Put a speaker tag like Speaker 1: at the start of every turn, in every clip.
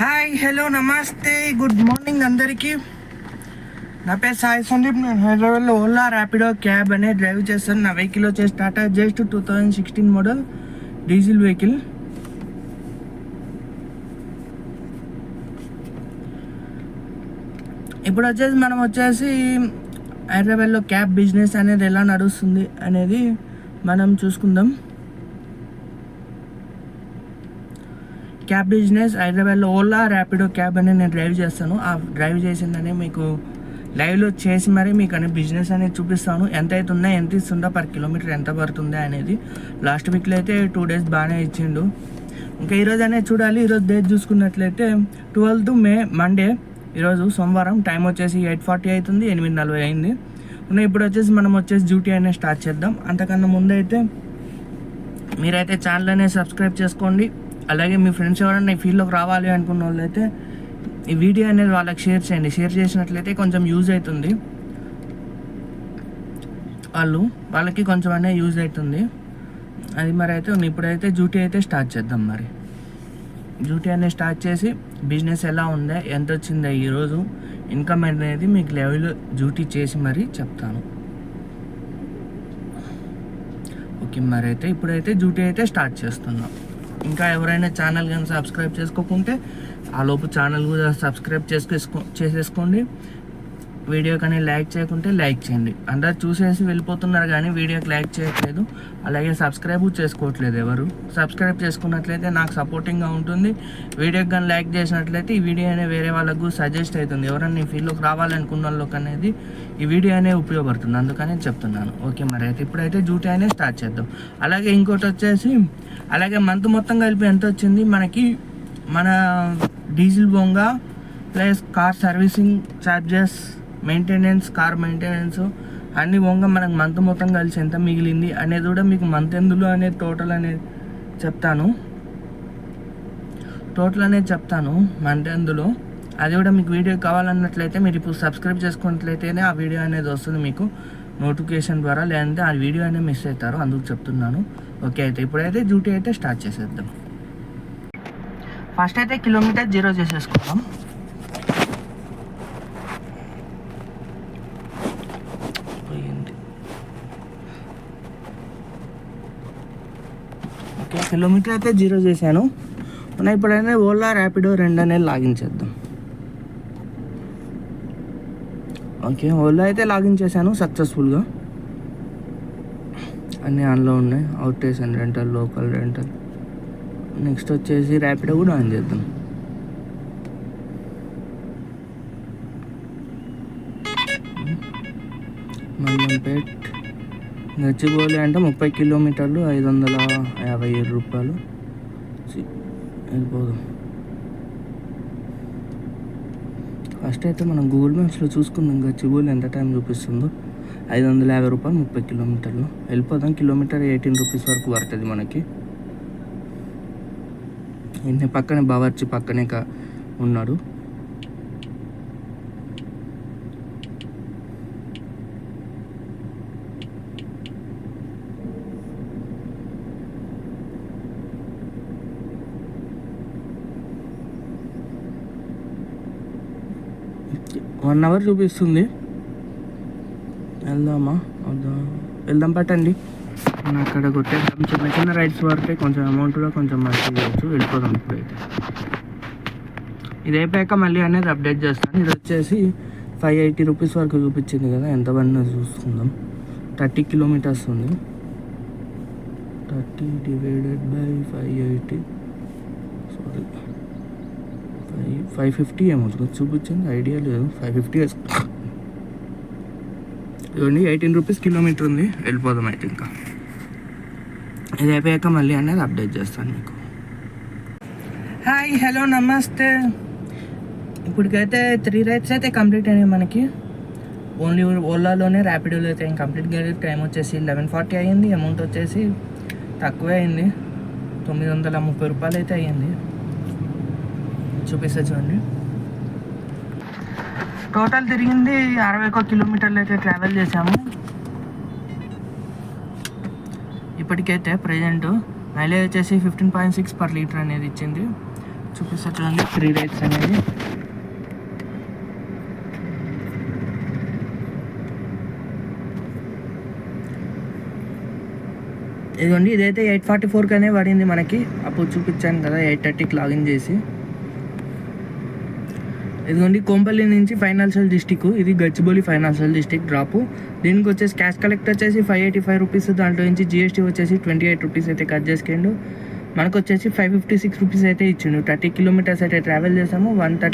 Speaker 1: Hi hello నమస్తే good morning అందరికీ. నా పేరు సాయి సందీప్. నేను హైదరాబాద్లో ఓలా ర్యాపిడో క్యాబ్ అనే డ్రైవ్ చేస్తాను. నా వెహికల్ వచ్చేసి Tata just 2016 model diesel vehicle. ఇప్పుడు వచ్చేసి మనం హైదరాబాద్లో క్యాబ్ బిజినెస్ అనేది ఎలా నడుస్తుంది అనేది మనం చూసుకుందాం. క్యాబ్ బిజినెస్ హైదరాబాద్లో ఓలా ర్యాపిడో క్యాబ్ అనేది నేను డ్రైవ్ చేస్తాను. ఆ డ్రైవ్ చేసిందని మీకు లైవ్లో చేసి మరీ మీకు అనే బిజినెస్ అనేది చూపిస్తాను. ఎంత అవుతుందా, ఎంత ఇస్తుందా, పర్ కిలోమీటర్ ఎంత పడుతుందా అనేది. లాస్ట్ వీక్లో అయితే 2 days బాగానే ఇచ్చిండు. ఇంకా ఈరోజు అనేది చూడాలి. ఈరోజు డేట్ చూసుకున్నట్లయితే 12th May మండే. ఈరోజు సోమవారం. టైం వచ్చేసి 8:40 అవుతుంది, 8:40 అయింది. ఇప్పుడు వచ్చేసి మనం డ్యూటీ అనేది స్టార్ట్ చేద్దాం. అంతకన్నా ముందు అయితే మీరైతే ఛానల్ అనేది సబ్స్క్రైబ్ చేసుకోండి. అలాగే మీ ఫ్రెండ్స్ ఎవరైనా ఈ ఫీల్డ్లోకి రావాలి అనుకున్న వాళ్ళు అయితే ఈ వీడియో అనేది వాళ్ళకి షేర్ చేయండి. షేర్ చేసినట్లయితే కొంచెం యూజ్ అవుతుంది, వాళ్ళకి కొంచెం అనేది యూజ్ అవుతుంది. అది మరి అయితే ఇప్పుడైతే డ్యూటీ అయితే స్టార్ట్ చేద్దాం. మరి డ్యూటీ అనేది స్టార్ట్ చేసి బిజినెస్ ఎలా ఉందా, ఎంత వచ్చిందా, ఈరోజు ఇన్కమ్ అనేది మీకు లెవెల్లో డ్యూటీ చేసి మరీ చెప్తాను. ఓకే, మరి అయితే ఇప్పుడైతే డ్యూటీ అయితే స్టార్ట్ చేస్తున్నాం. ఇంకా ఎవరైనా ఛానల్ కానీ సబ్స్క్రైబ్ చేసుకోకుంటే ఆ లోపు ఛానల్ కూడా సబ్స్క్రైబ్ చేసేసుకోండి. వీడియో కానీ లైక్ చేయకుంటే లైక్ చేయండి. అందరు చూసేసి వెళ్ళిపోతున్నారు కానీ వీడియోకి లైక్ చేయట్లేదు, అలాగే సబ్స్క్రైబ్ చేసుకోవట్లేదు. ఎవరు సబ్స్క్రైబ్ చేసుకున్నట్లయితే నాకు సపోర్టింగ్గా ఉంటుంది. వీడియోకి కానీ లైక్ చేసినట్లయితే ఈ వీడియో అనేది వేరే వాళ్ళకు సజెస్ట్ అవుతుంది. ఎవరైనా ఈ ఫీల్డ్లోకి రావాలనుకున్న వాళ్ళకి అనేది ఈ వీడియో అనేది ఉపయోగపడుతుంది, అందుకని చెప్తున్నాను. ఓకే, మరి అయితే ఇప్పుడైతే డ్యూటీ అనేది స్టార్ట్ చేద్దాం. అలాగే ఇంకోటి వచ్చేసి మంత్ మొత్తం కలిపి ఎంత వచ్చింది మనకి, మన డీజిల్ బొంగ plus car servicing charges, maintenance, car maintenance అన్ని బొంగ మనకు మంత్ మొత్తం కలిసి ఎంత మిగిలింది అనేది కూడా మీకు మంత్ ఎందులో అనేది టోటల్ అనేది చెప్తాను మంత్ ఎందులో. అది కూడా మీకు వీడియో కావాలన్నట్లయితే మీరు ఇప్పుడు సబ్స్క్రైబ్ చేసుకున్నట్లయితేనే ఆ వీడియో అనేది వస్తుంది మీకు నోటిఫికేషన్ ద్వారా, లేదంటే ఆ వీడియో అనేది మిస్ అవుతారు, అందుకు చెప్తున్నాను. ఓకే, అయితే ఇప్పుడైతే డ్యూటీ అయితే స్టార్ట్ చేసేద్దాం. ఫస్ట్ అయితే కిలోమీటర్ 0 చేసేసుకుందాం. ఓకే, కిలోమీటర్ అయితే 0 చేశాను. ఇప్పుడైతే ఓలా ర్యాపిడో 2 అనేది లాగిన్ చేద్దాం. ఓకే, ఓలా అయితే లాగిన్ చేశాను సక్సెస్ఫుల్గా. అన్నీ ఆన్లో ఉన్నాయి. Out station rental, local rental. Next వచ్చేసి ర్యాపిడో కూడా ఆన్ చేద్దాం. మల్లంపేట్ గచ్చిబౌలి అంటే 30 కిలోమీటర్లు, 557 రూపాయలు. వెళ్ళిపోదాం. ఫస్ట్ అయితే మనం గూగుల్ మ్యాప్స్లో చూసుకుందాం గచ్చిబౌలి ఎంత టైం చూపిస్తుందో. 550 రూపాయలు 30 కిలోమీటర్లు. వెళ్ళిపోదాం. కిలోమీటర్ 18 రూపీస్ వరకు పడుతుంది మనకి. ఇన్ని పక్కనే బావర్చి పక్కనే ఉన్నాడు. వన్ అవర్ చూపిస్తుంది. వెళ్దాం పట్టండి. మనం అక్కడ కొట్టేద్దాం. చిన్న రైడ్స్ పడితే కొంచెం అమౌంట్లో కొంచెం మంచిగా చేయొచ్చు. వెళ్ళిపోదాం. ఇప్పుడైతే ఇది అయిపోయాక మళ్ళీ అనేది అప్డేట్ చేస్తాను. ఇది వచ్చేసి 580 రూపీస్ వరకు చూపించింది కదా, ఎంత పడినా చూసుకుందాం. 30 కిలోమీటర్స్ ఉంది. 30 డివైడెడ్ బై 580, సారీ 550 ఏమో చూపించింది, ఐడియా లేదు. 550 ఇవ్వండి. 18 రూపీస్ కిలోమీటర్ ఉంది. వెళ్ళిపోదాం అయితే. ఇంకా ఇది అయిపోయాక మళ్ళీ అనేది అప్డేట్ చేస్తాను మీకు. హాయ్ హలో నమస్తే. ఇప్పటికైతే 3 రైడ్స్ అయితే కంప్లీట్ అయినాయి మనకి. ఓన్లీ ఓలాలోనే, ర్యాపిడోలో అయితే ఏం కంప్లీట్ కాలేదు. టైం వచ్చేసి 11:40 అయ్యింది. అమౌంట్ వచ్చేసి తక్కువే అయింది, 930 రూపాయలు అయితే అయ్యింది. చూపిస్తా చూడండి. టోటల్ తిరిగింది 61 కిలోమీటర్లు అయితే ట్రావెల్ చేసాము. ఇప్పటికైతే ప్రజెంట్ మైలేజ్ వచ్చేసి 15.6 per లీటర్ అనేది ఇచ్చింది. చూపిస్తా చూడండి 3 రైడ్స్ అనేది. ఇదిగోండి ఇదైతే 8:44 పడింది మనకి. అప్పుడు చూపించాను కదా 8:30కి లాగిన్ చేసి. ఇదిగోండి కొంపల్లి నుంచి ఫైనాన్షియల్ డిస్టిక్, ఇది గచ్చిబౌలి ఫైనాన్షియల్ డిస్టిక్ డ్రాపు. దీనికి వచ్చేసి క్యాష్ కలెక్ట్ వచ్చేసి 585 రూపీస్, దాంట్లో నుంచి జిఎస్టీ వచ్చేసి 28 రూపీస్ అయితే కట్ చేసుకుండు. మనకు వచ్చేసి 556 రూపీస్ అయితే ఇచ్చిండు. 30 కిలోమీటర్స్ అయితే ట్రావెల్ చేసాము. 3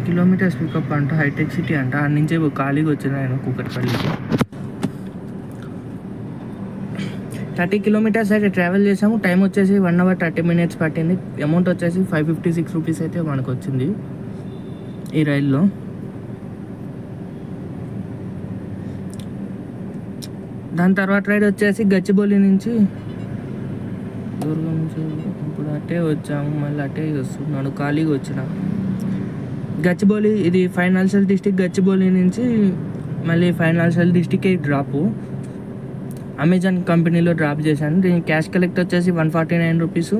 Speaker 1: కిలోమీటర్స్ పికప్ అంట, హైటెక్ సిటీ అంట. అక్కడి నుంచే ఖాళీగా వచ్చిన నేను కూకట్పల్లికి. 30 కిలోమీటర్స్ అయితే ట్రావెల్ చేసాము. టైం వచ్చేసి 1 hour 30 minutes పట్టింది. అమౌంట్ వచ్చేసి 556 రూపీస్ అయితే మనకు వచ్చింది ఈ రైల్లో. దాని తర్వాత రైడ్ వచ్చేసి గచ్చిబౌలి నుంచి దుర్గం నుంచి ఇప్పుడు అట్టే వచ్చాము, మళ్ళీ అట్టే వస్తున్నాడు, ఖాళీగా వచ్చిన. గచ్చిబౌలి ఇది ఫైనాన్షియల్ డిస్టిక్. గచ్చిబౌలి నుంచి మళ్ళీ ఫైనాన్షియల్ డిస్టిక్కే డ్రాపు. అమెజాన్ కంపెనీలో డ్రాప్ చేశాను. దీనికి క్యాష్ కలెక్ట్ వచ్చేసి 149 రూపీస్,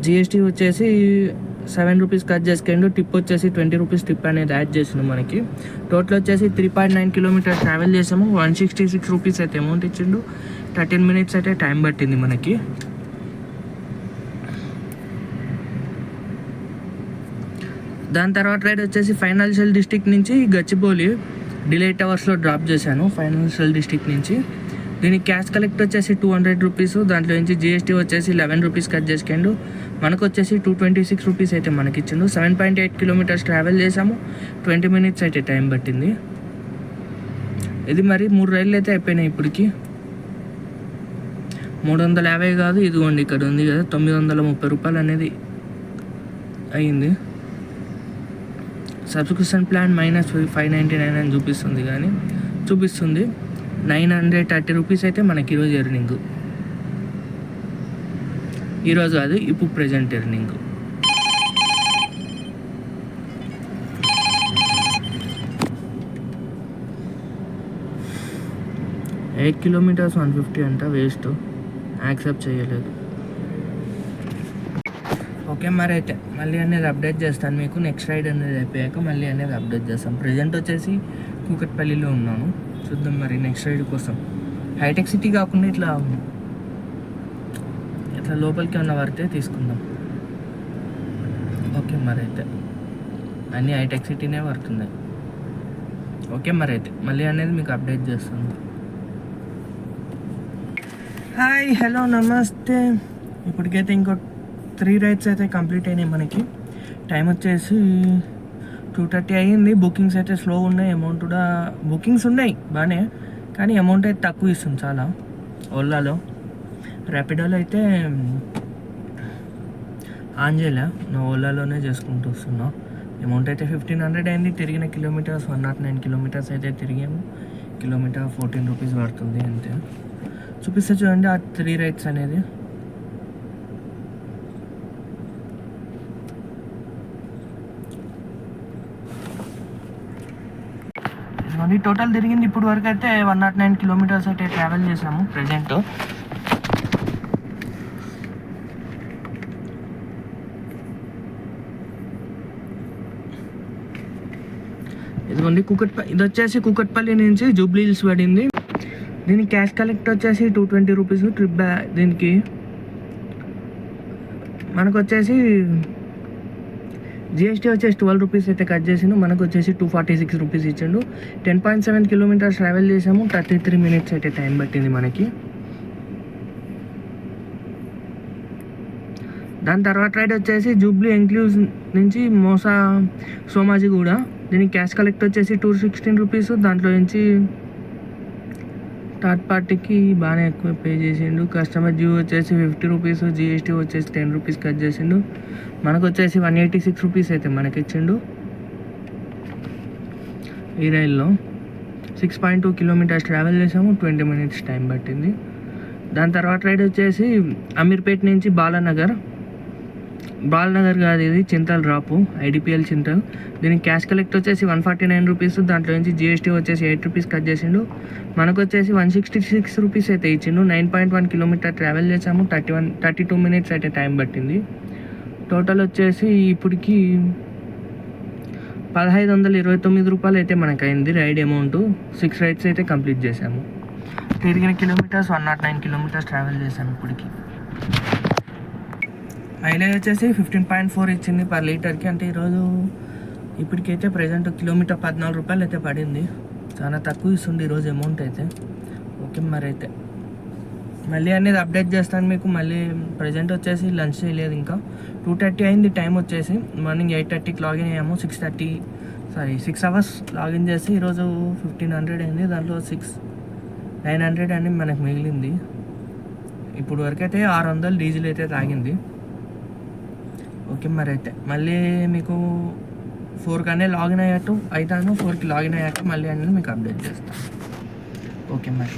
Speaker 1: జిఎస్టీ వచ్చేసి 7 రూపీస్ కట్ చేసుకుండు. టిప్ వచ్చేసి 20 రూపీస్ టిప్ అనేది యాడ్ చేసిండు మనకి. టోటల్ వచ్చేసి 3.9 కిలోమీటర్స్ ట్రావెల్ చేసాము. 166 రూపీస్ అయితే అమౌంట్ ఇచ్చిండు. 13 minutes అయితే టైం పట్టింది మనకి. దాని తర్వాత రైడ్ వచ్చేసి ఫైనాన్షియల్ డిస్టిక్ నుంచి గచ్చిబౌలి డిలైట్ అవర్స్లో డ్రాప్ చేశాను ఫైనాన్షియల్ డిస్టిక్ నుంచి. దీనికి క్యాష్ కలెక్ట్ వచ్చేసి 200 రూపీస్, దాంట్లో నుంచి జిఎస్టీ వచ్చేసి 11 రూపీస్ కట్ చేసుకుండు. మనకు వచ్చేసి 226 రూపీస్ అయితే మనకి ఇచ్చిండు. 7.8 కిలోమీటర్స్ ట్రావెల్ చేసాము. 20 minutes అయితే టైం పట్టింది. ఇది మరి 3 రైళ్ళు అయితే అయిపోయినాయి ఇప్పటికి. 350 కాదు, ఇదిగోండి ఇక్కడ ఉంది కదా 930 రూపాయలు అనేది అయ్యింది. సబ్స్క్రిప్షన్ ప్లాన్ -599 అని చూపిస్తుంది, కానీ చూపిస్తుంది 930 రూపీస్ అయితే మనకి ఈరోజు ఎర్నింగ్. ఈరోజు కాదు, ఇప్పుడు ప్రెజెంట్ ఎర్నింగ్. ఎయిట్ కిలోమీటర్స్ 150 అంట, వేస్ట్, యాక్సెప్ట్ చేయలేదు. ఓకే మరి అయితే మళ్ళీ అనేది అప్డేట్ చేస్తాను మీకు. నెక్స్ట్ రైడ్ అనేది అయిపోయాక మళ్ళీ అనేది అప్డేట్ చేస్తాం. ప్రజెంట్ వచ్చేసి కూకట్పల్లిలో ఉన్నాను. చూద్దాం మరి నెక్స్ట్ రైడ్ కోసం. హైటెక్ సిటీ కాకుండా ఇట్లా లోపలికి ఉన్న పడితే తీసుకుందాం. ఓకే మరి అయితే అన్నీ హైటెక్ సిటీనే పడుతున్నాయి. ఓకే మరి అయితే మళ్ళీ అనేది మీకు అప్డేట్ చేస్తాను. హాయ్, హలో, నమస్తే. ఇప్పటికైతే ఇంకో 3 రైడ్స్ అయితే కంప్లీట్ అయినాయి మనకి. టైం వచ్చేసి 2:30 అయ్యింది. బుకింగ్స్ అయితే స్లో ఉన్నాయి. అమౌంట్ కూడా బుకింగ్స్ ఉన్నాయి బాగానే, కానీ అమౌంట్ అయితే తక్కువ ఇస్తుంది చాలా. ఓలాలో, ర్యాపిడోలో అయితే ఆన్ చేయలే, నా ఓలాలోనే చేసుకుంటూ వస్తున్నా. అమౌంట్ అయితే 1500 అయింది. తిరిగిన కిలోమీటర్స్ 109 కిలోమీటర్స్ అయితే తిరిగాము. కిలోమీటర్ 14 రూపీస్ పడుతుంది అంతే. చూపిస్తే చూడండి ఆ 3 రైడ్స్ అనేది. టోటల్ తిరిగింది ఇప్పుడు వరకు అయితే 109 కిలోమీటర్స్ అయితే ట్రావెల్ చేసాము ప్రజెంట్. ఇదిగోండి ఇది వచ్చేసి కూకట్పల్లి నుంచి జూబ్లీ హిల్స్ పడింది. దీనికి క్యాష్ కలెక్ట్ వచ్చేసి 220 రూపీస్ ట్రిప్. దీనికి మనకు వచ్చేసి జిఎస్టీ వచ్చేసి 12 రూపీస్ అయితే కట్ చేసిండు. మనకు వచ్చేసి 246 రూపీస్ ఇచ్చిండు. 10.7 కిలోమీటర్స్ ట్రావెల్ చేసాము. 33 minutes అయితే టైం పట్టింది మనకి. దాని తర్వాత రైడ్ వచ్చేసి జూబ్లీ ఎంక్లూజ్ నుంచి మోసా సోమాజిగూడ. దీనికి క్యాష్ కలెక్ట్ వచ్చేసి 216 రూపీస్. దాంట్లో నుంచి థర్డ్ పార్టీకి బాగానే ఎక్కువ పే చేసిండు. కస్టమర్ డ్యూ వచ్చేసి 50 రూపీస్, జిఎస్టీ వచ్చేసి 10 రూపీస్ కట్ చేసిండు. మనకు వచ్చేసి 186 రూపీస్ అయితే మనకి ఇచ్చిండు. ఈ రైల్లో 6.2 కిలోమీటర్స్ ట్రావెల్ చేసాము. 20 minutes టైం పట్టింది. దాని తర్వాత రైడ్ వచ్చేసి అమీర్పేట్ నుంచి బాలానగర్. బాల్నగర్ కాదు, ఇది చింతల్ డ్రాపు, ఐడిపిఎల్ చింతల్. దీనికి క్యాష్ కలెక్ట్ వచ్చేసి 149 రూపీస్, దాంట్లో నుంచి జిఎస్టీ వచ్చేసి 8 రూపీస్ కట్ చేసిండు. మనకు వచ్చేసి 166 రూపీస్ అయితే ఇచ్చిండు. 9.1 కిలోమీటర్ ట్రావెల్ చేసాము, 32 మినిట్స్ అయితే టైం పట్టింది. టోటల్ వచ్చేసి ఇప్పటికి 1529 రూపాయలు అయితే మనకు అయింది రైడ్ అమౌంట్. 6 రైడ్స్ అయితే కంప్లీట్ చేసాము. తిరిగిన కిలోమీటర్స్ 109 కిలోమీటర్స్ ట్రావెల్ చేసాము ఇప్పటికి. మైలేజ్ వచ్చేసి 15.4 ఇచ్చింది పర్ లీటర్కి. అంటే ఈరోజు ఇప్పటికైతే ప్రజెంట్ కిలోమీటర్ 14 రూపాయలు అయితే పడింది. చాలా తక్కువ ఇస్తుంది ఈరోజు అమౌంట్ అయితే. ఓకే మరి అయితే మళ్ళీ అనేది అప్డేట్ చేస్తాను మీకు. మళ్ళీ ప్రజెంట్ వచ్చేసి లంచ్ చేయలేదు, ఇంకా 2:30 అయింది టైం వచ్చేసి. మార్నింగ్ 8:30కి లాగిన్ అయ్యాము. 6 అవర్స్ లాగిన్ చేసి ఈరోజు 1500 అయింది. దాంట్లో 900 అని మనకు మిగిలింది. ఇప్పుడు వరకు అయితే 600 డీజిల్ అయితే తాగింది. ఓకే మరి అయితే మళ్ళీ మీకు 4 లాగిన్ అయ్యాక అవుతాను. 4కి లాగిన్ అయ్యాక మళ్ళీ అనేది మీకు అప్డేట్ చేస్తాను. ఓకే మరి.